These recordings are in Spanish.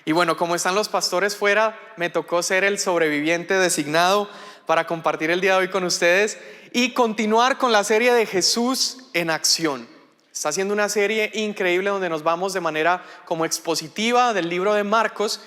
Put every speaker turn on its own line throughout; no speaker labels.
Y bueno, como están los pastores fuera, me tocó ser el sobreviviente designado para compartir el día de hoy con ustedes y continuar con la serie de Jesús en acción. Está siendo una serie increíble donde nos vamos de manera como expositiva del libro de Marcos.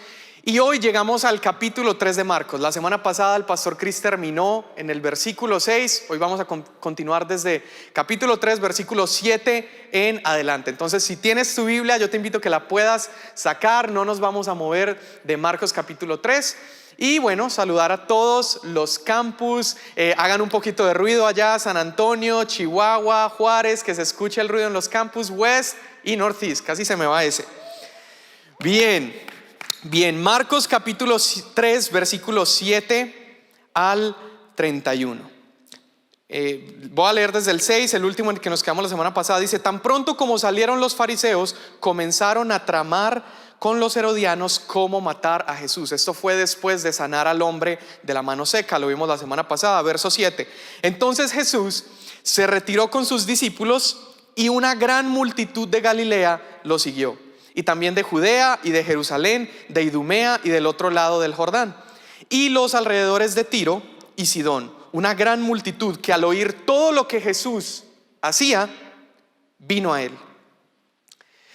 Y hoy llegamos al capítulo 3 de Marcos. La semana pasada el pastor Chris terminó en el versículo 6. Hoy vamos a continuar desde capítulo 3, versículo 7 en adelante. Entonces, si tienes tu Biblia, yo te invito a que la puedas sacar. No nos vamos a mover de Marcos capítulo 3. Y bueno, saludar a todos los campus. Hagan un poquito de ruido allá, San Antonio, Chihuahua, Juárez, que se escuche el ruido en los campus West y Northeast. Casi se me va ese. Bien, Marcos capítulo 3, versículos 7 al 31. Voy a leer desde el 6, el último en el que nos quedamos la semana pasada. Dice: tan pronto como salieron los fariseos, comenzaron a tramar con los herodianos cómo matar a Jesús. Esto fue después de sanar al hombre de la mano seca. Lo vimos la semana pasada, verso 7. Entonces Jesús se retiró con sus discípulos y una gran multitud de Galilea lo siguió. Y también de Judea y de Jerusalén, de Idumea y del otro lado del Jordán, y los alrededores de Tiro y Sidón. Una gran multitud que al oír todo lo que Jesús hacía, vino a él.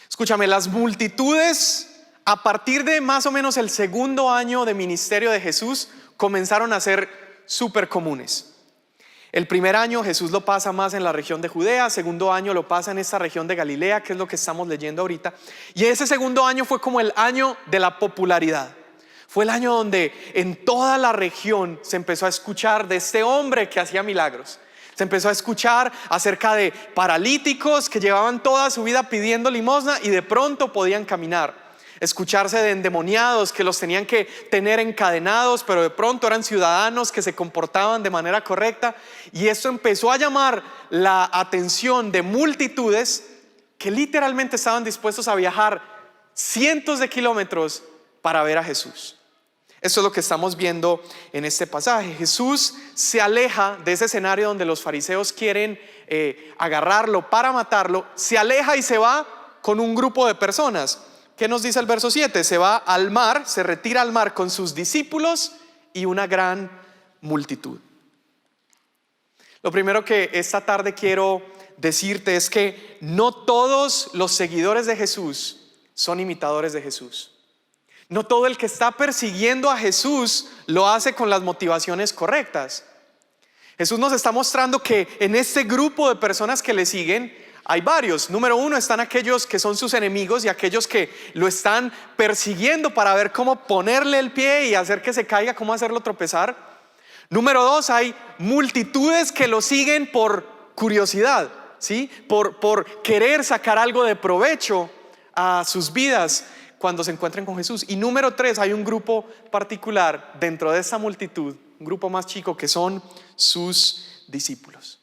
Escúchame, las multitudes a partir de más o menos el segundo año de ministerio de Jesús comenzaron a ser súper comunes. El primer año Jesús lo pasa más en la región de Judea, segundo año lo pasa en esta región de Galilea, que es lo que estamos leyendo ahorita. Y ese segundo año fue como el año de la popularidad. Fue el año donde en toda la región se empezó a escuchar de este hombre que hacía milagros. Se empezó a escuchar acerca de paralíticos que llevaban toda su vida pidiendo limosna y de pronto podían caminar. Escucharse de endemoniados que los tenían que tener encadenados, pero de pronto eran ciudadanos que se comportaban de manera correcta. Y esto empezó a llamar la atención de multitudes que literalmente estaban dispuestos a viajar cientos de kilómetros para ver a Jesús. Eso es lo que estamos viendo en este pasaje. Jesús se aleja de ese escenario donde los fariseos quieren agarrarlo para matarlo. Se aleja y se va con un grupo de personas. ¿Qué nos dice el verso 7? Se va al mar, se retira al mar con sus discípulos y una gran multitud. Lo primero que esta tarde quiero decirte es que no todos los seguidores de Jesús son imitadores de Jesús. No todo el que está persiguiendo a Jesús lo hace con las motivaciones correctas. Jesús nos está mostrando que en este grupo de personas que le siguen hay varios. Número uno, están aquellos que son sus enemigos y aquellos que lo están persiguiendo para ver cómo ponerle el pie y hacer que se caiga, cómo hacerlo tropezar. Número dos, hay multitudes que lo siguen por curiosidad, ¿sí? Por querer sacar algo de provecho a sus vidas cuando se encuentren con Jesús. Y número tres, hay un grupo particular dentro de esa multitud, un grupo más chico, que son sus discípulos.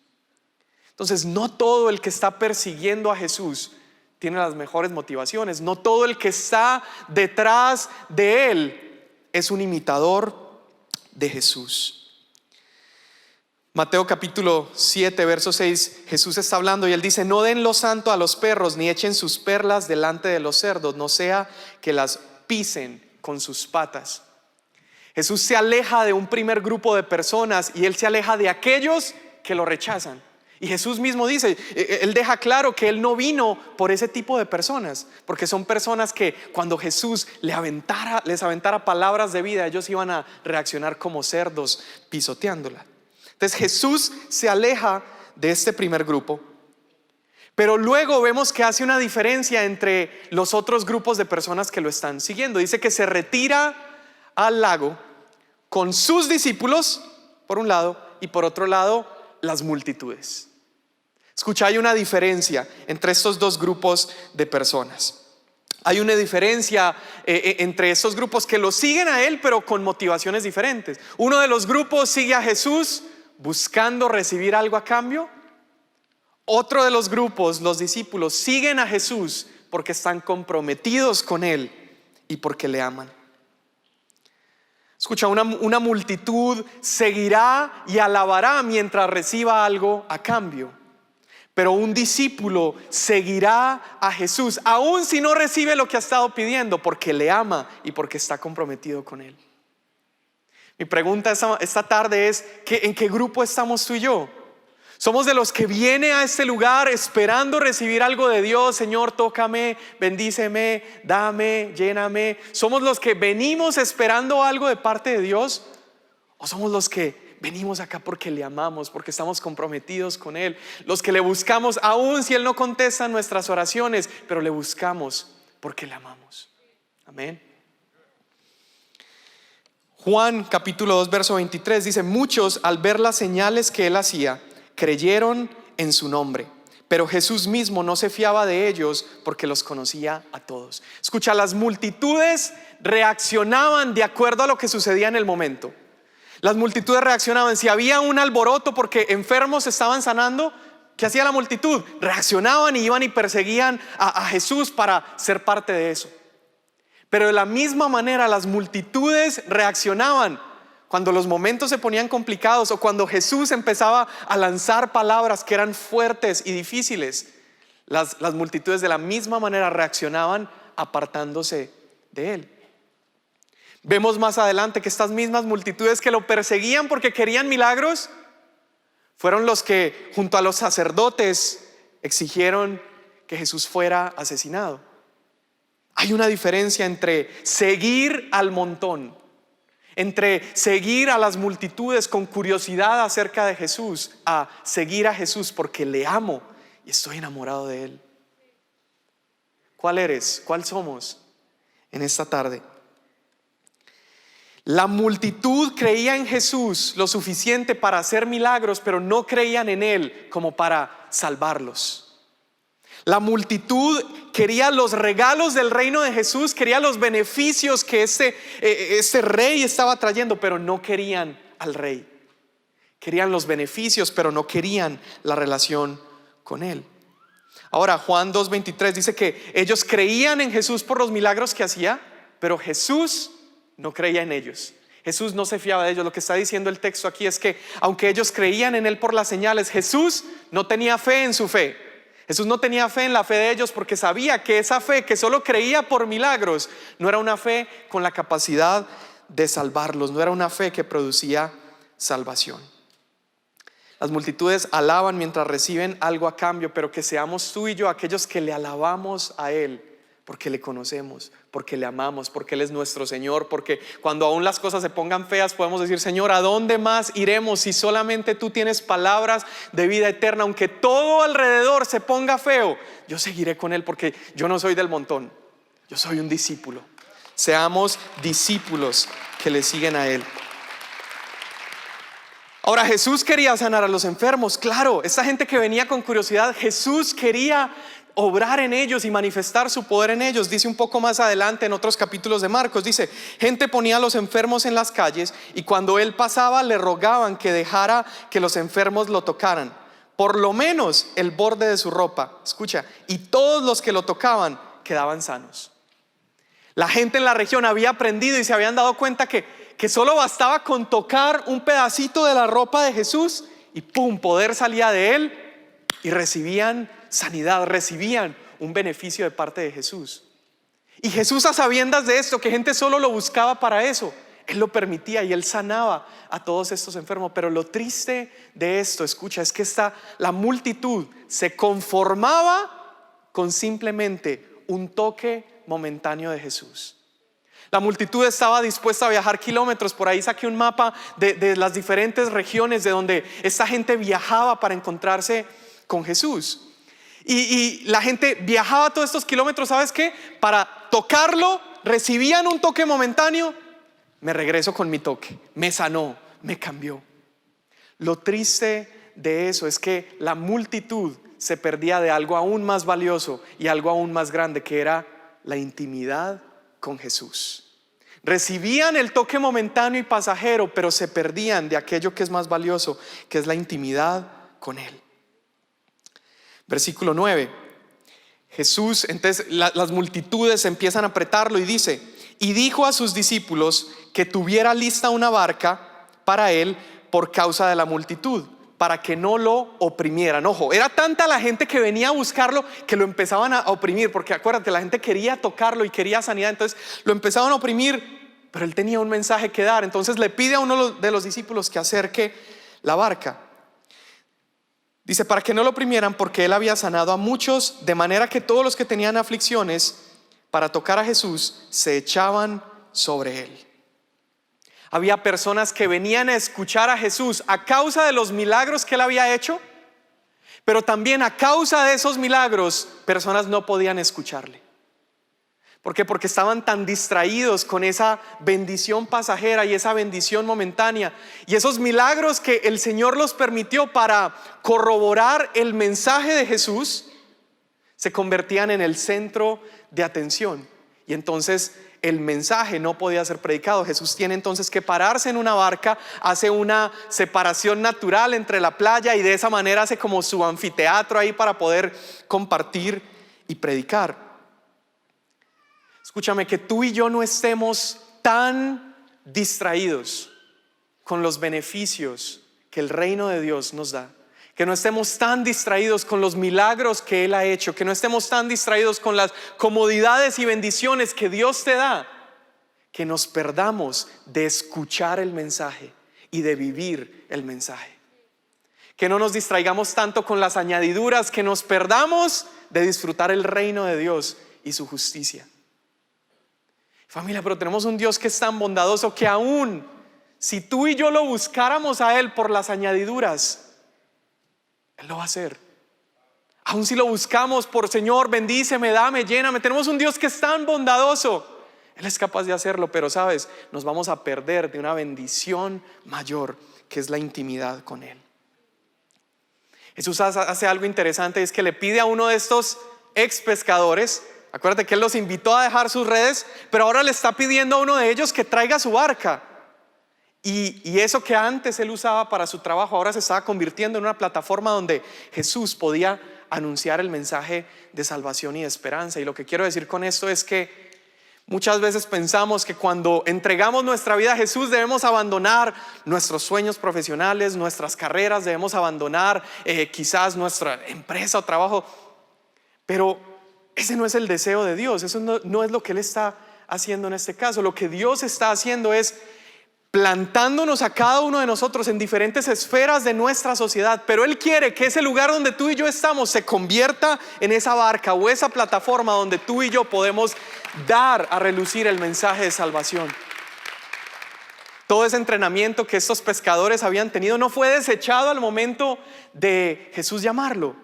Entonces, no todo el que está persiguiendo a Jesús tiene las mejores motivaciones. No todo el que está detrás de él es un imitador de Jesús. Mateo capítulo 7, verso 6, Jesús está hablando y él dice: no den lo santo a los perros, ni echen sus perlas delante de los cerdos, no sea que las pisen con sus patas. Jesús se aleja de un primer grupo de personas y él se aleja de aquellos que lo rechazan. Y Jesús mismo dice, él deja claro que él no vino por ese tipo de personas, porque son personas que cuando Jesús les aventara palabras de vida, ellos iban a reaccionar como cerdos pisoteándola. Entonces Jesús se aleja de este primer grupo, pero luego vemos que hace una diferencia entre los otros grupos de personas que lo están siguiendo. Dice que se retira al lago con sus discípulos por un lado y por otro lado las multitudes. Escucha, hay una diferencia entre estos dos grupos de personas. Hay una diferencia entre estos grupos que lo siguen a él, pero con motivaciones diferentes. Uno de los grupos sigue a Jesús buscando recibir algo a cambio. Otro de los grupos, los discípulos, siguen a Jesús porque están comprometidos con él y porque le aman. Escucha, una multitud seguirá y alabará mientras reciba algo a cambio. Pero un discípulo seguirá a Jesús, aun si no recibe lo que ha estado pidiendo, porque le ama y porque está comprometido con Él. Mi pregunta esta tarde es: ¿en qué grupo estamos tú y yo? ¿Somos de los que viene a este lugar esperando recibir algo de Dios? Señor, tócame, bendíceme, dame, lléname. ¿Somos los que venimos esperando algo de parte de Dios? ¿O somos los que venimos acá porque le amamos, porque estamos comprometidos con Él? Los que le buscamos aun si Él no contesta nuestras oraciones, pero le buscamos porque le amamos. Amén. Juan capítulo 2 verso 23 dice: muchos, al ver las señales que Él hacía, creyeron en su nombre, pero Jesús mismo no se fiaba de ellos porque los conocía a todos. Escucha, las multitudes reaccionaban de acuerdo a lo que sucedía en el momento. Las multitudes reaccionaban. Si había un alboroto porque enfermos estaban sanando, ¿qué hacía la multitud? Reaccionaban y iban y perseguían a Jesús para ser parte de eso. Pero de la misma manera las multitudes reaccionaban cuando los momentos se ponían complicados o cuando Jesús empezaba a lanzar palabras que eran fuertes y difíciles. Las multitudes de la misma manera reaccionaban apartándose de Él. Vemos más adelante que estas mismas multitudes que lo perseguían porque querían milagros fueron los que junto a los sacerdotes exigieron que Jesús fuera asesinado. Hay una diferencia entre seguir al montón, entre seguir a las multitudes con curiosidad acerca de Jesús, a seguir a Jesús porque le amo y estoy enamorado de Él. ¿Cuál eres? ¿Cuál somos en esta tarde? La multitud creía en Jesús lo suficiente para hacer milagros, pero no creían en Él como para salvarlos. La multitud quería los regalos del reino de Jesús, quería los beneficios que este rey estaba trayendo, pero no querían al rey. Querían los beneficios, pero no querían la relación con Él. Ahora, Juan 2:23 dice que ellos creían en Jesús por los milagros que hacía, pero Jesús no creía en ellos. Jesús no se fiaba de ellos. Lo que está diciendo el texto aquí es que aunque ellos creían en Él por las señales, Jesús no tenía fe en su fe. Jesús no tenía fe en la fe de ellos porque sabía que esa fe que solo creía por milagros no era una fe con la capacidad de salvarlos, no era una fe que producía salvación. Las multitudes alaban mientras reciben algo a cambio, pero que seamos tú y yo aquellos que le alabamos a Él porque le conocemos, porque le amamos, porque Él es nuestro Señor, porque cuando aún las cosas se pongan feas podemos decir: Señor, ¿a dónde más iremos si solamente tú tienes palabras de vida eterna? Aunque todo alrededor se ponga feo, yo seguiré con Él porque yo no soy del montón, yo soy un discípulo. Seamos discípulos que le siguen a Él. Ahora, Jesús quería sanar a los enfermos, claro. Esta gente que venía con curiosidad, Jesús quería obrar en ellos y manifestar su poder en ellos. Dice un poco más adelante en otros capítulos de Marcos, dice: gente ponía a los enfermos en las calles y cuando Él pasaba le rogaban que dejara que los enfermos lo tocaran, por lo menos el borde de su ropa. Escucha, y todos los que lo tocaban quedaban sanos. La gente en la región había aprendido y se habían dado cuenta que solo bastaba con tocar un pedacito de la ropa de Jesús y ¡pum!, poder salía de Él y recibían sanidad, recibían un beneficio de parte de Jesús. Y Jesús, a sabiendas de esto, que gente solo lo buscaba para eso, Él lo permitía y Él sanaba a todos estos enfermos. Pero lo triste de esto, escucha, es que la multitud se conformaba con simplemente un toque momentáneo de Jesús. La multitud estaba dispuesta a viajar kilómetros. Por ahí saqué un mapa de las diferentes regiones de donde esta gente viajaba para encontrarse con Jesús. Y la gente viajaba todos estos kilómetros, ¿sabes qué? Para tocarlo, recibían un toque momentáneo. Me regreso con mi toque, me sanó, me cambió. Lo triste de eso es que la multitud se perdía de algo aún más valioso y algo aún más grande, que era la intimidad con Jesús. Recibían el toque momentáneo y pasajero, pero se perdían de aquello que es más valioso, que es la intimidad con Él. Versículo 9. Jesús, entonces las multitudes empiezan a apretarlo y dice: y dijo a sus discípulos que tuviera lista una barca para él por causa de la multitud, para que no lo oprimieran. Ojo, era tanta la gente que venía a buscarlo que lo empezaban a oprimir, porque acuérdate, la gente quería tocarlo y quería sanidad, entonces lo empezaban a oprimir, pero él tenía un mensaje que dar. Entonces le pide a uno de los discípulos que acerque la barca. Dice, para que no lo oprimieran, porque él había sanado a muchos, de manera que todos los que tenían aflicciones para tocar a Jesús se echaban sobre él. Había personas que venían a escuchar a Jesús a causa de los milagros que él había hecho, pero también a causa de esos milagros, personas no podían escucharle. ¿Por qué? Porque estaban tan distraídos con esa bendición pasajera y esa bendición momentánea y esos milagros que el Señor los permitió para corroborar el mensaje de Jesús, se convertían en el centro de atención y entonces el mensaje no podía ser predicado. Jesús tiene entonces que pararse en una barca, hace una separación natural entre la playa y de esa manera hace como su anfiteatro ahí para poder compartir y predicar. Escúchame, que tú y yo no estemos tan distraídos con los beneficios que el reino de Dios nos da, que no estemos tan distraídos con los milagros que Él ha hecho, que no estemos tan distraídos con las comodidades y bendiciones que Dios te da, que nos perdamos de escuchar el mensaje y de vivir el mensaje. Que no nos distraigamos tanto con las añadiduras, que nos perdamos de disfrutar el reino de Dios y su justicia. Familia, pero tenemos un Dios que es tan bondadoso que aún si tú y yo lo buscáramos a Él por las añadiduras, Él lo va a hacer. Aún si lo buscamos por Señor, bendíceme, dame, lléname, tenemos un Dios que es tan bondadoso. Él es capaz de hacerlo, pero sabes, nos vamos a perder de una bendición mayor que es la intimidad con Él. Jesús hace algo interesante, es que le pide a uno de estos ex pescadores. Acuérdate que Él los invitó a dejar sus redes, pero ahora le está pidiendo a uno de ellos que traiga su barca. Y eso que antes Él usaba para su trabajo, ahora se estaba convirtiendo en una plataforma donde Jesús podía anunciar el mensaje de salvación y de esperanza. Y lo que quiero decir con esto es que muchas veces pensamos que cuando entregamos nuestra vida a Jesús debemos abandonar nuestros sueños profesionales, nuestras carreras, debemos abandonar quizás nuestra empresa o trabajo, pero ese no es el deseo de Dios, eso no es lo que Él está haciendo en este caso. Lo que Dios está haciendo es plantándonos a cada uno de nosotros en diferentes esferas de nuestra sociedad, pero Él quiere que ese lugar donde tú y yo estamos se convierta en esa barca o esa plataforma donde tú y yo podemos dar a relucir el mensaje de salvación. Todo ese entrenamiento que estos pescadores habían tenido no fue desechado al momento de Jesús llamarlo.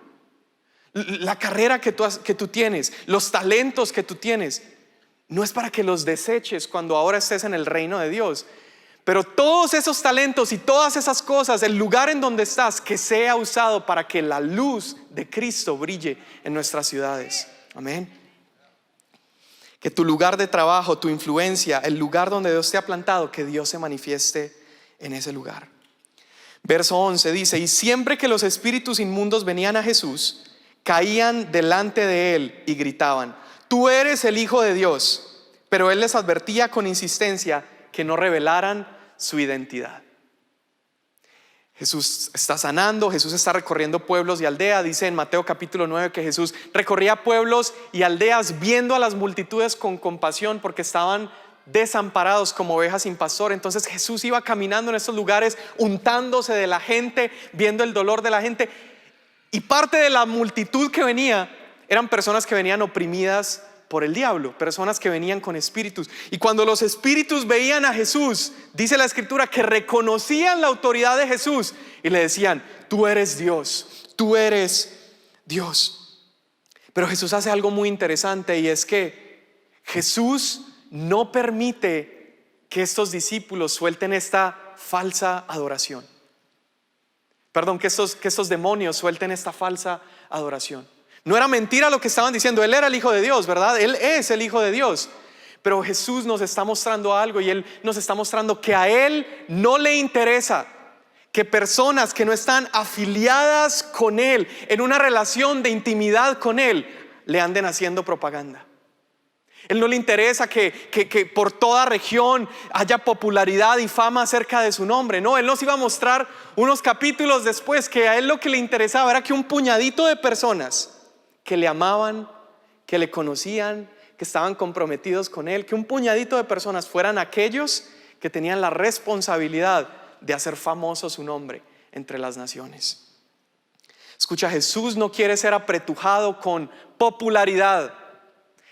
La carrera que tú tienes, los talentos que tú tienes, no es para que los deseches cuando ahora estés en el reino de Dios. Pero todos esos talentos y todas esas cosas, el lugar en donde estás, que sea usado para que la luz de Cristo brille en nuestras ciudades. Amén. Que tu lugar de trabajo, tu influencia, el lugar donde Dios te ha plantado, que Dios se manifieste en ese lugar. Verso 11 dice: y siempre que los espíritus inmundos venían a Jesús, caían delante de Él y gritaban: tú eres el Hijo de Dios. Pero Él les advertía con insistencia que no revelaran su identidad. Jesús está sanando, Jesús está recorriendo pueblos y aldeas. Dice en Mateo capítulo 9 que Jesús recorría pueblos y aldeas viendo a las multitudes con compasión porque estaban desamparados como ovejas sin pastor. Entonces Jesús iba caminando en estos lugares, untándose de la gente, viendo el dolor de la gente. Y parte de la multitud que venía eran personas que venían oprimidas por el diablo, personas que venían con espíritus. Y cuando los espíritus veían a Jesús, dice la escritura que reconocían la autoridad de Jesús y le decían: tú eres Dios, tú eres Dios. Pero Jesús hace algo muy interesante, y es que Jesús no permite que estos discípulos suelten esta falsa adoración. Perdón, que estos demonios suelten esta falsa adoración. No era mentira lo que estaban diciendo. Él era el Hijo de Dios, ¿verdad? Él es el Hijo de Dios. Pero Jesús nos está mostrando algo, y Él nos está mostrando que a Él no le interesa que personas que no están afiliadas con Él, en una relación de intimidad con Él, le anden haciendo propaganda. Él no le interesa que por toda región haya popularidad y fama acerca de su nombre. No, Él nos iba a mostrar unos capítulos después que a Él lo que le interesaba era que un puñadito de personas que le amaban, que le conocían, que estaban comprometidos con Él, que un puñadito de personas fueran aquellos que tenían la responsabilidad de hacer famoso su nombre entre las naciones. Escucha, Jesús no quiere ser apretujado con popularidad.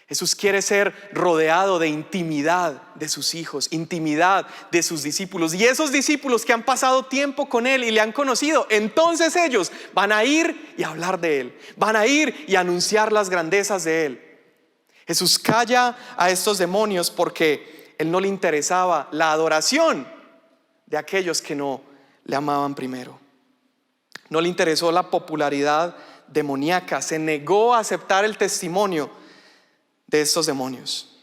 Jesús quiere ser rodeado de intimidad de sus hijos, intimidad de sus discípulos. Y esos discípulos que han pasado tiempo con Él y le han conocido, entonces ellos van a ir y hablar de Él, van a ir y anunciar las grandezas de Él. Jesús calla a estos demonios porque Él no le interesaba la adoración de aquellos que no le amaban primero. No le interesó la popularidad demoníaca, se negó a aceptar el testimonio de estos demonios.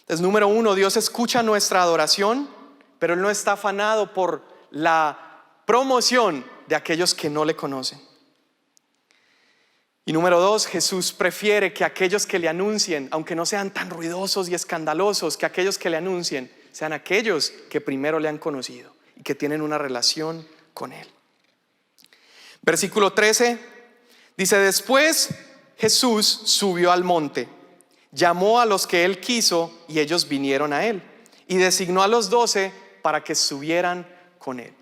Entonces, número uno, Dios escucha nuestra adoración, pero Él no está afanado por la promoción de aquellos que no le conocen. Y número dos, Jesús prefiere que aquellos que le anuncien, aunque no sean tan ruidosos y escandalosos, que aquellos que le anuncien sean aquellos que primero le han conocido y que tienen una relación con Él. Versículo 13 dice: después Jesús subió al monte, llamó a los que Él quiso y ellos vinieron a Él, y designó a los 12 para que estuvieran con Él.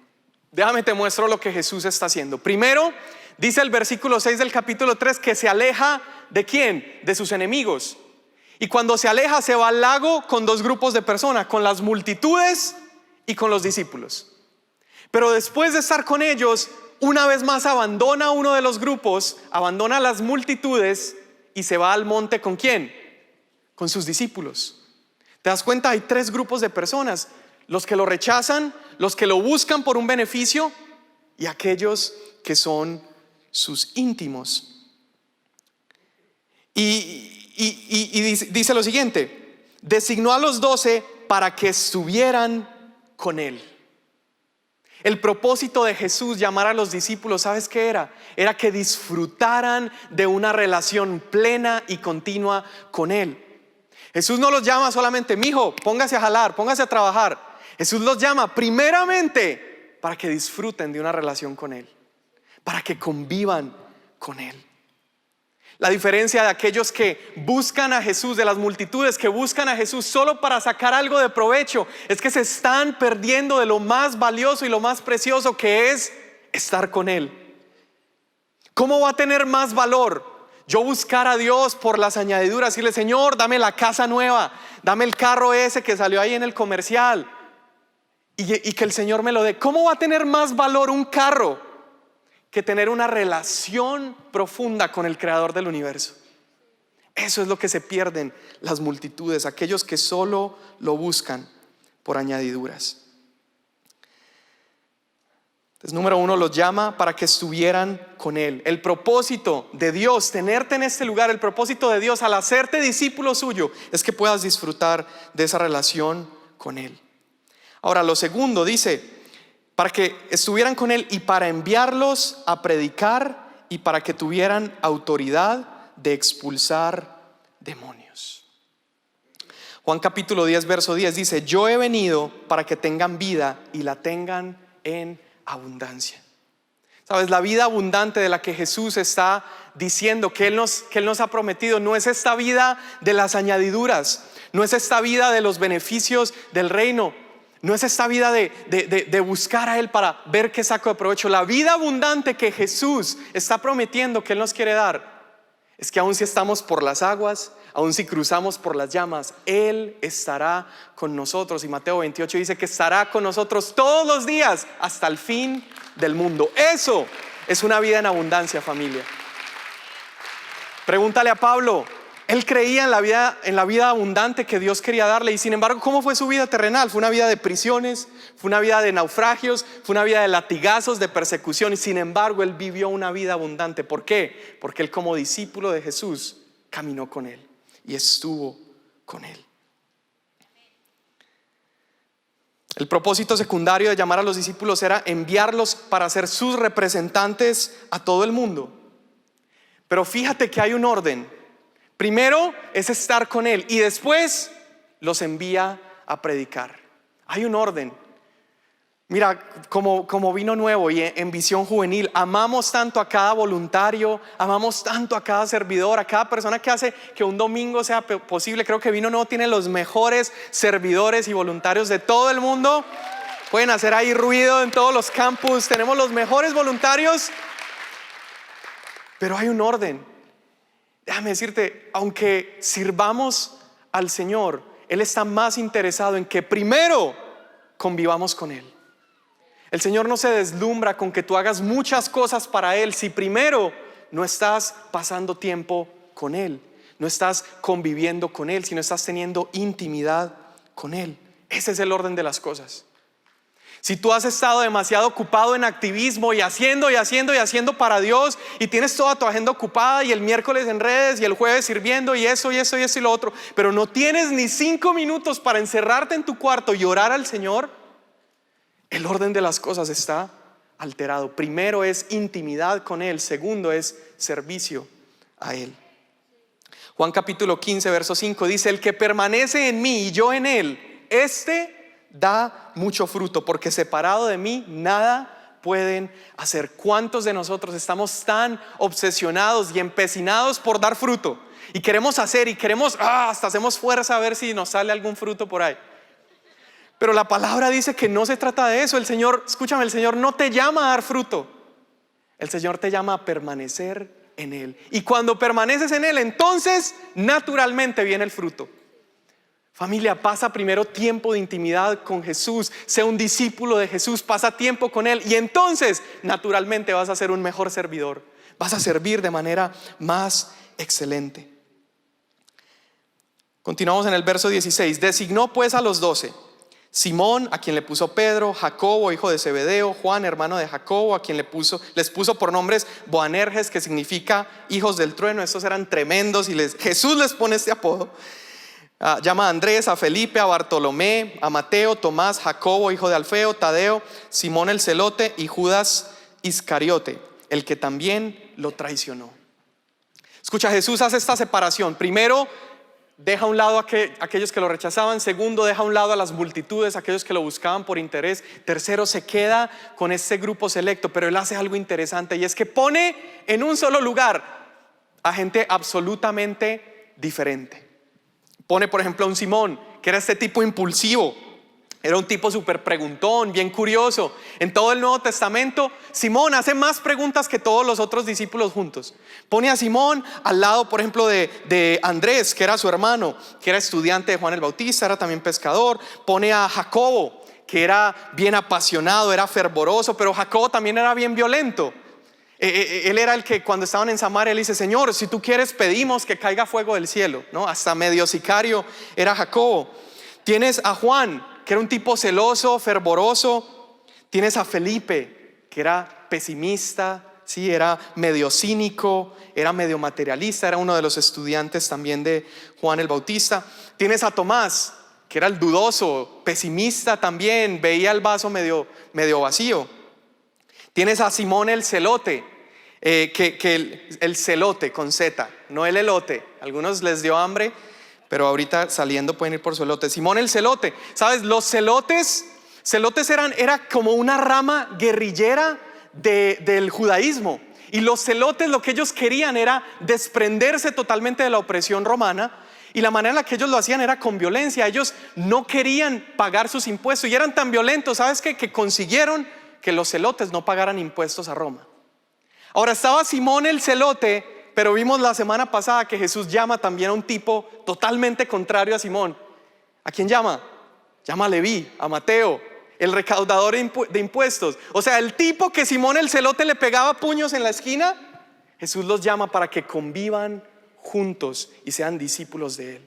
Déjame te muestro lo que Jesús está haciendo. Primero dice el versículo 6 del capítulo 3 que se aleja ¿de quién? De sus enemigos. Y cuando se aleja se va al lago con dos grupos de personas, con las multitudes y con los discípulos. Pero después de estar con ellos, una vez más abandona uno de los grupos, abandona las multitudes y se va al monte ¿con quién? Con sus discípulos. ¿Te das cuenta? Hay tres grupos de personas: los que lo rechazan, los que lo buscan por un beneficio y aquellos que son sus íntimos. Y dice lo siguiente: designó a los 12 para que estuvieran con Él. El propósito de Jesús llamar a los discípulos, ¿sabes qué era? Era que disfrutaran de una relación plena y continua con Él. Jesús no los llama solamente: mijo, póngase a jalar, póngase a trabajar. Jesús los llama primeramente para que disfruten de una relación con Él, para que convivan con Él. La diferencia de aquellos que buscan a Jesús, de las multitudes que buscan a Jesús solo para sacar algo de provecho, es que se están perdiendo de lo más valioso y lo más precioso, que es estar con Él. ¿Cómo va a tener más valor yo buscar a Dios por las añadiduras? Decirle: Señor, dame la casa nueva, dame el carro ese que salió ahí en el comercial, y que el Señor me lo dé. ¿Cómo va a tener más valor un carro que tener una relación profunda con el Creador del universo? Eso es lo que se pierden las multitudes, aquellos que solo lo buscan por añadiduras. Entonces, número uno, los llama para que estuvieran con Él. El propósito de Dios, tenerte en este lugar, el propósito de Dios al hacerte discípulo suyo, es que puedas disfrutar de esa relación con Él. Ahora, lo segundo dice: para que estuvieran con Él y para enviarlos a predicar y para que tuvieran autoridad de expulsar demonios. Juan capítulo 10 verso 10 dice: yo he venido para que tengan vida y la tengan en abundancia. Sabes, la vida abundante de la que Jesús está diciendo que Él nos ha prometido no es esta vida de las añadiduras, no es esta vida de los beneficios del reino, no es esta vida de buscar a Él para ver qué saco de provecho. La vida abundante que Jesús está prometiendo que Él nos quiere dar es que aun si estamos por las aguas, aun si cruzamos por las llamas, Él estará con nosotros. Y Mateo 28 dice que estará con nosotros todos los días hasta el fin del mundo. Eso es una vida en abundancia, familia. Pregúntale a Pablo. Él creía en la vida abundante que Dios quería darle, y sin embargo, ¿cómo fue su vida terrenal? Fue una vida de prisiones, fue una vida de naufragios, fue una vida de latigazos, de persecución, y sin embargo Él vivió una vida abundante. ¿Por qué? Porque Él, como discípulo de Jesús, caminó con Él y estuvo con Él. El propósito secundario de llamar a los discípulos era enviarlos para ser sus representantes a todo el mundo. Pero fíjate que hay un orden. Primero es estar con Él y después los envía a predicar. Hay un orden. Mira, como Vino Nuevo y en Visión Juvenil, amamos tanto a cada voluntario, amamos tanto a cada servidor, a cada persona que hace que un domingo sea posible. Creo que Vino Nuevo tiene los mejores servidores y voluntarios de todo el mundo. Pueden hacer ahí ruido en todos los campus, tenemos los mejores voluntarios. Pero hay un orden. Déjame decirte, aunque sirvamos al Señor, Él está más interesado en que primero convivamos con Él. El Señor no se deslumbra con que tú hagas muchas cosas para Él si primero no estás pasando tiempo con Él, no estás conviviendo con Él, si no estás teniendo intimidad con Él. Ese es el orden de las cosas. Si tú has estado demasiado ocupado en activismo y haciendo para Dios y tienes toda tu agenda ocupada y el miércoles en redes y el jueves sirviendo y eso y lo otro, pero no tienes ni 5 minutos para encerrarte en tu cuarto y orar al Señor, el orden de las cosas está alterado. Primero es intimidad con Él, segundo es servicio a Él. Juan capítulo 15 verso 5 dice: el que permanece en mí y yo en Él, este da mucho fruto, porque separado de mí nada pueden hacer. ¿Cuántos de nosotros estamos tan obsesionados y empecinados por dar fruto? Y queremos hacer y queremos, hasta hacemos fuerza a ver si nos sale algún fruto por ahí. Pero la palabra dice que no se trata de eso. El Señor, escúchame, el Señor no te llama a dar fruto. El Señor te llama a permanecer en Él. Y cuando permaneces en Él, entonces naturalmente viene el fruto. Familia, pasa primero tiempo de intimidad con Jesús. Sea un discípulo de Jesús, pasa tiempo con Él. Y entonces naturalmente vas a ser un mejor servidor. Vas a servir de manera más excelente. Continuamos en el verso 16. Designó pues a los 12: Simón, a quien le puso Pedro; Jacobo, hijo de Zebedeo; Juan, hermano de Jacobo, a quien les puso por nombres Boanerges, que significa hijos del trueno. Estos eran tremendos y Jesús les pone este apodo. Llama a Andrés, a Felipe, a Bartolomé, a Mateo, Tomás, Jacobo, hijo de Alfeo, Tadeo, Simón el celote y Judas Iscariote, el que también lo traicionó. Escucha, Jesús hace esta separación. Primero, deja a un lado a aquellos que lo rechazaban. Segundo, deja a un lado a las multitudes, aquellos que lo buscaban por interés. Tercero, se queda con este grupo selecto. Pero Él hace algo interesante, y es que pone en un solo lugar a gente absolutamente diferente. Pone por ejemplo a un Simón, que era este tipo impulsivo. Era un tipo súper preguntón, bien curioso. En todo el Nuevo Testamento, Simón hace más preguntas que todos los otros discípulos juntos. Pone a Simón al lado, por ejemplo, de Andrés, que era su hermano, que era estudiante de Juan el Bautista, era también pescador. Pone a Jacobo, que era bien apasionado, era fervoroso, pero Jacobo también era bien violento. Él era el que cuando estaban en Samaria, él dice: Señor, si tú quieres, pedimos que caiga fuego del cielo, ¿no? Hasta medio sicario era Jacobo. Tienes a Juan, que era un tipo celoso, fervoroso. Tienes a Felipe, que era pesimista, ¿sí? Era medio cínico, era medio materialista, era uno de los estudiantes también de Juan el Bautista. Tienes a Tomás, que era el dudoso, pesimista también, veía el vaso medio vacío. Tienes a Simón el celote, el celote con Z, no el elote. Algunos les dio hambre, pero ahorita saliendo pueden ir por su elote. Simón el celote. ¿Sabes? Los celotes era como una rama guerrillera del judaísmo. Y los celotes, lo que ellos querían era desprenderse totalmente de la opresión romana. Y la manera en la que ellos lo hacían era con violencia. Ellos no querían pagar sus impuestos y eran tan violentos, ¿sabes qué? Que consiguieron que los celotes no pagaran impuestos a Roma. Ahora estaba Simón el celote, pero vimos la semana pasada que Jesús llama también a un tipo totalmente contrario a Simón. ¿A quién llama? Llama a Leví, a Mateo, el recaudador de impuestos. O sea, el tipo que Simón el celote le pegaba puños en la esquina, Jesús los llama para que convivan juntos y sean discípulos de Él.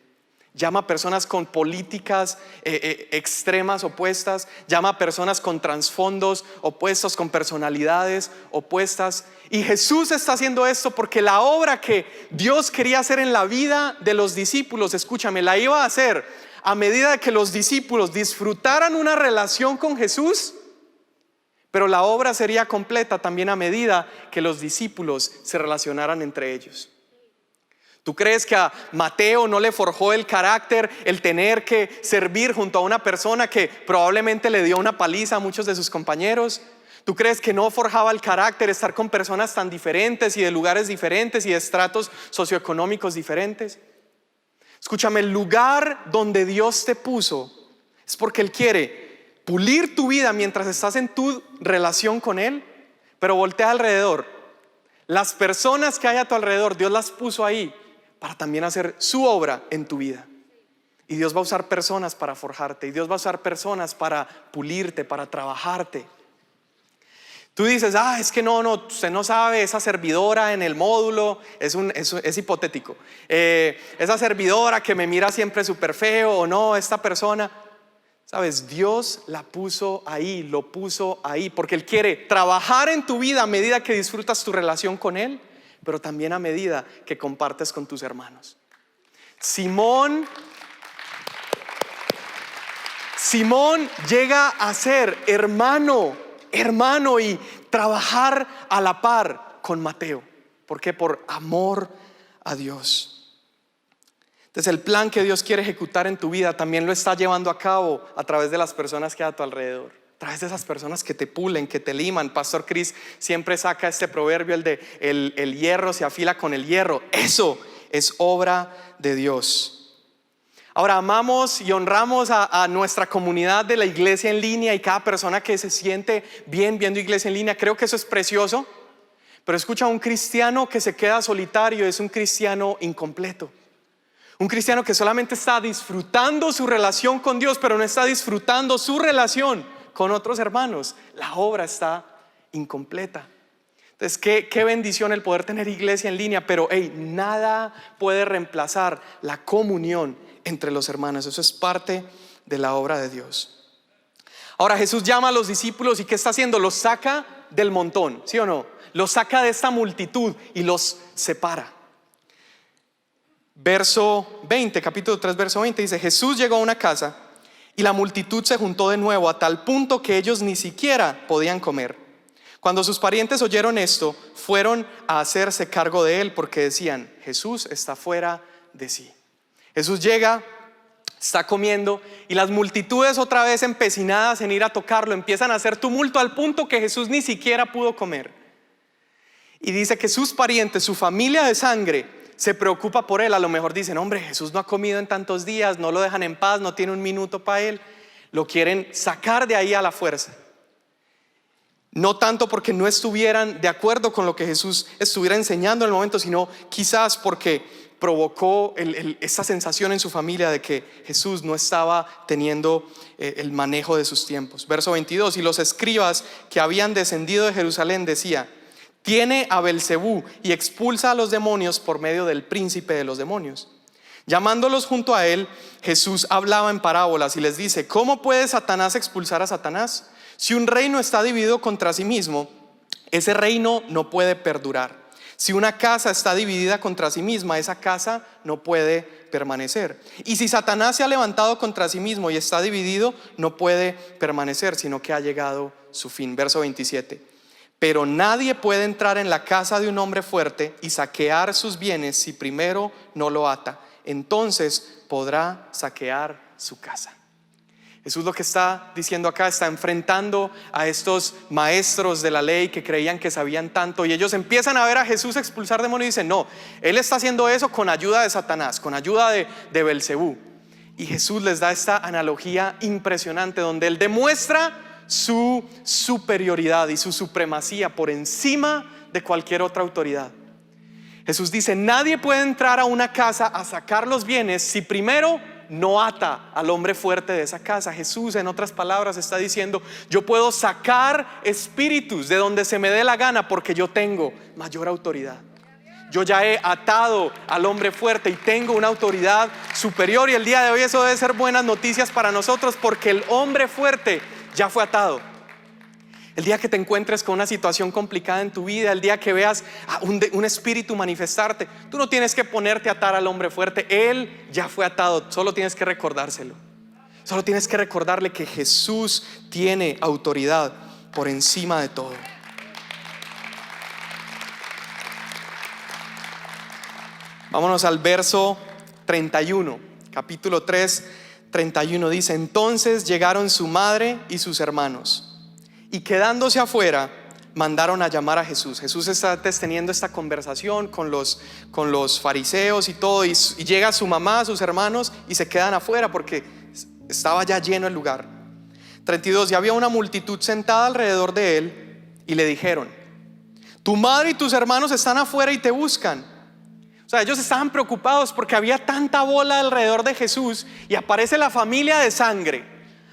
Llama a personas con políticas extremas opuestas. Llama a personas con trasfondos opuestos, con personalidades opuestas. Y Jesús está haciendo esto porque la obra que Dios quería hacer en la vida de los discípulos, escúchame, la iba a hacer a medida de que los discípulos disfrutaran una relación con Jesús. Pero la obra sería completa también a medida que los discípulos se relacionaran entre ellos. ¿Tú crees que a Mateo no le forjó el carácter el tener que servir junto a una persona que probablemente le dio una paliza a muchos de sus compañeros? ¿Tú crees que no forjaba el carácter estar con personas tan diferentes y de lugares diferentes y de estratos socioeconómicos diferentes? Escúchame, el lugar donde Dios te puso es porque Él quiere pulir tu vida mientras estás en tu relación con Él, pero voltea alrededor. Las personas que hay a tu alrededor, Dios las puso ahí para también hacer su obra en tu vida. Y Dios va a usar personas para forjarte, y Dios va a usar personas para pulirte, para trabajarte. Tú dices, es que no, usted no sabe, esa servidora en el módulo, es hipotético. Esa servidora que me mira siempre súper feo, o no, esta persona. Sabes, Dios la puso ahí, lo puso ahí, porque Él quiere trabajar en tu vida a medida que disfrutas tu relación con Él, pero también a medida que compartes con tus hermanos. Simón llega a ser hermano y trabajar a la par con Mateo. ¿Por qué? Por amor a Dios. Entonces el plan que Dios quiere ejecutar en tu vida también lo está llevando a cabo a través de las personas que hay a tu alrededor, a través de esas personas que te pulen, que te liman. Pastor Chris siempre saca este proverbio, el de el hierro se afila con el hierro. Eso es obra de Dios. Ahora, amamos y honramos a nuestra comunidad de la iglesia en línea y cada persona que se siente bien viendo iglesia en línea. Creo que eso es precioso, pero escucha, un cristiano que se queda solitario es un cristiano incompleto. Un cristiano que solamente está disfrutando su relación con Dios, pero no está disfrutando su relación con otros hermanos. La obra está incompleta. Entonces, qué bendición el poder tener iglesia en línea, pero nada puede reemplazar la comunión entre los hermanos. Eso es parte de la obra de Dios. Ahora Jesús llama a los discípulos y ¿qué está haciendo? Los saca del montón, ¿sí o no? Los saca de esta multitud y los separa. Verso 20, capítulo 3, verso 20 dice: Jesús llegó a una casa y la multitud se juntó de nuevo a tal punto que ellos ni siquiera podían comer. Cuando sus parientes oyeron esto, fueron a hacerse cargo de él porque decían: Jesús está fuera de sí. Jesús llega, está comiendo y las multitudes, otra vez empecinadas en ir a tocarlo, empiezan a hacer tumulto al punto que Jesús ni siquiera pudo comer. Y dice que sus parientes, su familia de sangre, se preocupa por él. A lo mejor dicen: hombre, Jesús no ha comido en tantos días, no lo dejan en paz, no tiene un minuto para él. Lo quieren sacar de ahí a la fuerza. No tanto porque no estuvieran de acuerdo con lo que Jesús estuviera enseñando en el momento, sino quizás porque provocó esa sensación en su familia de que Jesús no estaba teniendo el manejo de sus tiempos. Verso 22: y los escribas que habían descendido de Jerusalén decía: tiene a Belzebú y expulsa a los demonios por medio del príncipe de los demonios. Llamándolos junto a él, Jesús hablaba en parábolas y les dice: ¿cómo puede Satanás expulsar a Satanás? Si un reino está dividido contra sí mismo, ese reino no puede perdurar. Si una casa está dividida contra sí misma, esa casa no puede permanecer. Y si Satanás se ha levantado contra sí mismo y está dividido, no puede permanecer, sino que ha llegado su fin. Verso 27: pero nadie puede entrar en la casa de un hombre fuerte y saquear sus bienes si primero no lo ata. Entonces podrá saquear su casa. Jesús lo que está diciendo acá, está enfrentando a estos maestros de la ley que creían que sabían tanto, y ellos empiezan a ver a Jesús expulsar demonios y dicen: no, él está haciendo eso con ayuda de Satanás, con ayuda de Belzebú. Y Jesús les da esta analogía impresionante donde él demuestra su superioridad y su supremacía por encima de cualquier otra autoridad. Jesús dice: nadie puede entrar a una casa a sacar los bienes si primero no ata al hombre fuerte de esa casa. Jesús, en otras palabras, está diciendo: yo puedo sacar espíritus de donde se me dé la gana porque yo tengo mayor autoridad. Yo ya he atado al hombre fuerte y tengo una autoridad superior, y el día de hoy eso debe ser buenas noticias para nosotros, porque el hombre fuerte ya fue atado. El día que te encuentres con una situación complicada en tu vida, el día que veas a un espíritu manifestarte, tú no tienes que ponerte a atar al hombre fuerte. Él ya fue atado, solo tienes que recordárselo. Solo tienes que recordarle que Jesús tiene autoridad por encima de todo. Vámonos al verso 31, capítulo 3, 31. Dice: entonces llegaron su madre y sus hermanos, y quedándose afuera, mandaron a llamar a Jesús. Jesús está teniendo esta conversación con los fariseos y todo, y llega su mamá, sus hermanos, y se quedan afuera porque estaba ya lleno el lugar. 32. Y había una multitud sentada alrededor de él, y le dijeron: tu madre y tus hermanos están afuera y te buscan. O sea, ellos estaban preocupados porque había tanta bola alrededor de Jesús, y aparece la familia de sangre,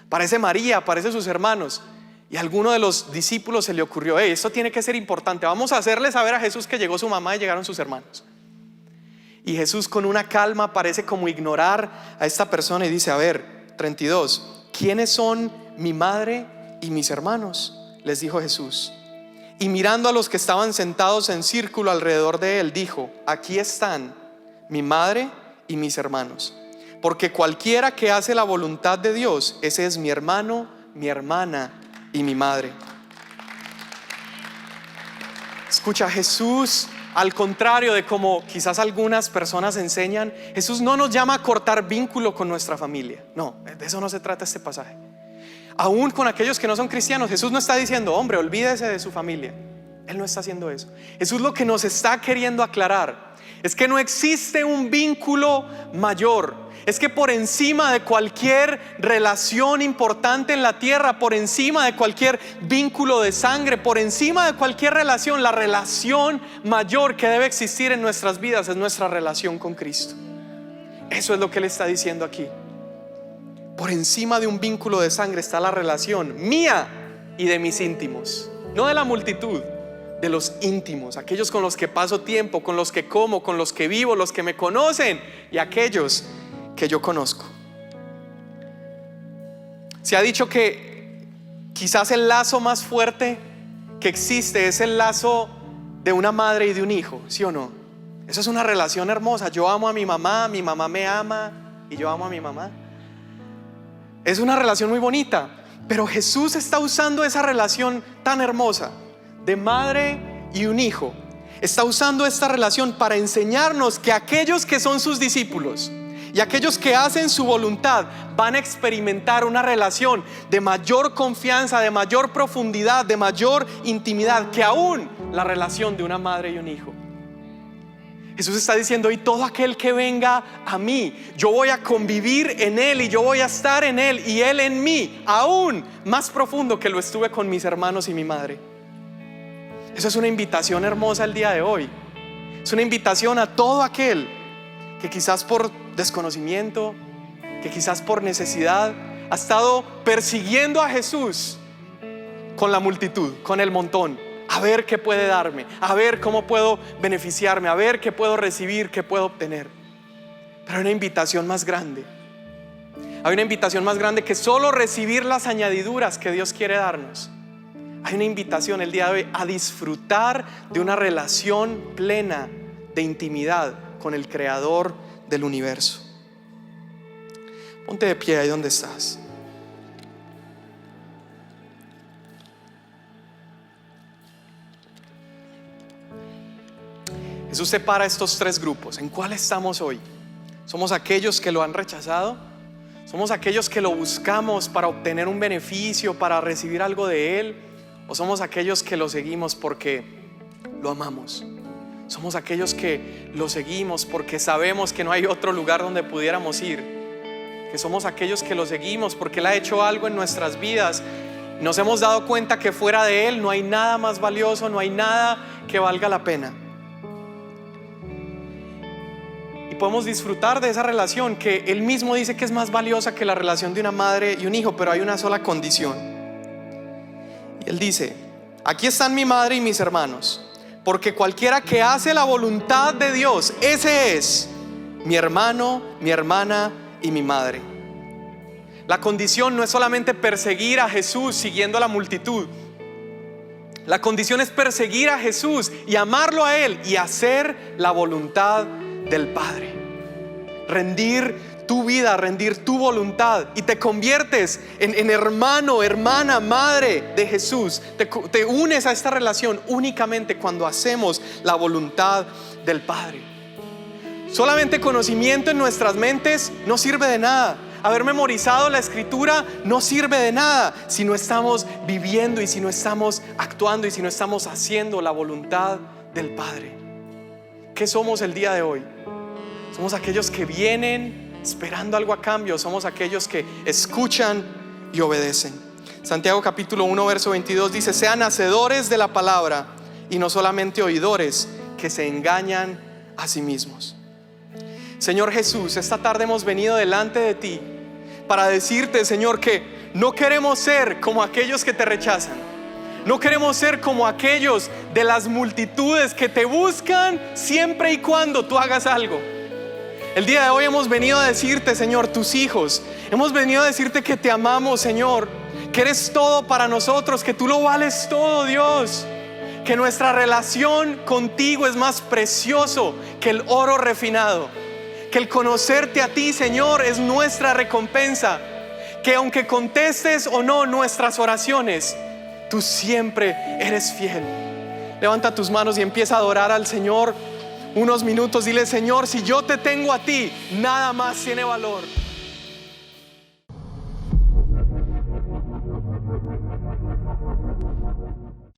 aparece María, aparece sus hermanos, y a alguno de los discípulos se le ocurrió: esto tiene que ser importante, vamos a hacerle saber a Jesús que llegó su mamá y llegaron sus hermanos. Y Jesús, con una calma, parece como ignorar a esta persona y dice: a ver, 32, ¿quiénes son mi madre y mis hermanos?, les dijo Jesús. Y mirando a los que estaban sentados en círculo alrededor de él, dijo: aquí están mi madre y mis hermanos. Porque cualquiera que hace la voluntad de Dios, ese es mi hermano, mi hermana y mi madre. Escucha, Jesús, al contrario de como quizás algunas personas enseñan, Jesús no nos llama a cortar vínculo con nuestra familia. No, de eso no se trata este pasaje. Aún con aquellos que no son cristianos, Jesús no está diciendo: hombre, olvídese de su familia. Él no está haciendo eso. Jesús lo que nos está queriendo aclarar es que no existe un vínculo mayor. Es que por encima de cualquier relación importante en la tierra, por encima de cualquier vínculo de sangre, por encima de cualquier relación, la relación mayor que debe existir en nuestras vidas es nuestra relación con Cristo. Eso es lo que Él está diciendo aquí. Por encima de un vínculo de sangre está la relación mía y de mis íntimos, no de la multitud, de los íntimos, aquellos con los que paso tiempo, con los que como, con los que vivo, los que me conocen y aquellos que yo conozco. Se ha dicho que quizás el lazo más fuerte que existe es el lazo de una madre y de un hijo, ¿sí o no? Eso es una relación hermosa. Yo amo a mi mamá me ama y yo amo a mi mamá. Es una relación muy bonita, pero Jesús está usando esa relación tan hermosa de madre y un hijo. Está usando esta relación para enseñarnos que aquellos que son sus discípulos y aquellos que hacen su voluntad van a experimentar una relación de mayor confianza, de mayor profundidad, de mayor intimidad que aún la relación de una madre y un hijo. Jesús está diciendo: y todo aquel que venga a mí, yo voy a convivir en él y yo voy a estar en él y él en mí, aún más profundo que lo estuve con mis hermanos y mi madre. Eso es una invitación hermosa el día de hoy. Es una invitación a todo aquel que quizás por desconocimiento, que quizás por necesidad ha estado persiguiendo a Jesús con la multitud, con el montón, a ver qué puede darme, a ver cómo puedo beneficiarme, a ver qué puedo recibir, qué puedo obtener. Pero hay una invitación más grande. Hay una invitación más grande que solo recibir las añadiduras que Dios quiere darnos. Hay una invitación el día de hoy a disfrutar de una relación plena de intimidad con el Creador del universo. Ponte de pie ahí donde estás. Jesús separa estos tres grupos. ¿En cuál estamos hoy? ¿Somos aquellos que lo han rechazado? ¿Somos aquellos que lo buscamos para obtener un beneficio, para recibir algo de Él? ¿O somos aquellos que lo seguimos porque lo amamos? Somos aquellos que lo seguimos porque sabemos que no hay otro lugar donde pudiéramos ir. Que somos aquellos que lo seguimos porque Él ha hecho algo en nuestras vidas. Nos hemos dado cuenta que fuera de Él no hay nada más valioso, no hay nada que valga la pena. Y podemos disfrutar de esa relación que Él mismo dice que es más valiosa que la relación de una madre y un hijo, pero hay una sola condición. Y Él dice: aquí están mi madre y mis hermanos, porque cualquiera que hace la voluntad de Dios, ese es mi hermano, mi hermana y mi madre. La condición no es solamente perseguir a Jesús siguiendo a la multitud. La condición es perseguir a Jesús y amarlo a Él y hacer la voluntad del Padre. Rendir tu vida, rendir tu voluntad, y te conviertes en hermano, hermana, madre de Jesús. Te unes a esta relación únicamente cuando hacemos la voluntad del Padre. Solamente conocimiento en nuestras mentes no sirve de nada. Haber memorizado la escritura no sirve de nada si no estamos viviendo y si no estamos actuando y si no estamos haciendo la voluntad del Padre. ¿Qué somos el día de hoy? Somos aquellos que vienen esperando algo a cambio. Somos aquellos que escuchan y obedecen. Santiago capítulo 1 verso 22 dice: sean hacedores de la palabra y no solamente oidores, que se engañan a sí mismos. Señor Jesús, esta tarde hemos venido delante de ti para decirte, Señor, que no queremos ser como aquellos que te rechazan. No queremos ser como aquellos de las multitudes que te buscan siempre y cuando tú hagas algo. El día de hoy hemos venido a decirte, Señor, tus hijos, hemos venido a decirte que te amamos, Señor, que eres todo para nosotros, que tú lo vales todo, Dios, que nuestra relación contigo es más precioso que el oro refinado, que el conocerte a ti, Señor, es nuestra recompensa, que aunque contestes o no nuestras oraciones, tú siempre eres fiel. Levanta tus manos y empieza a adorar al Señor unos minutos. Dile: Señor, si yo te tengo a ti, nada más tiene valor.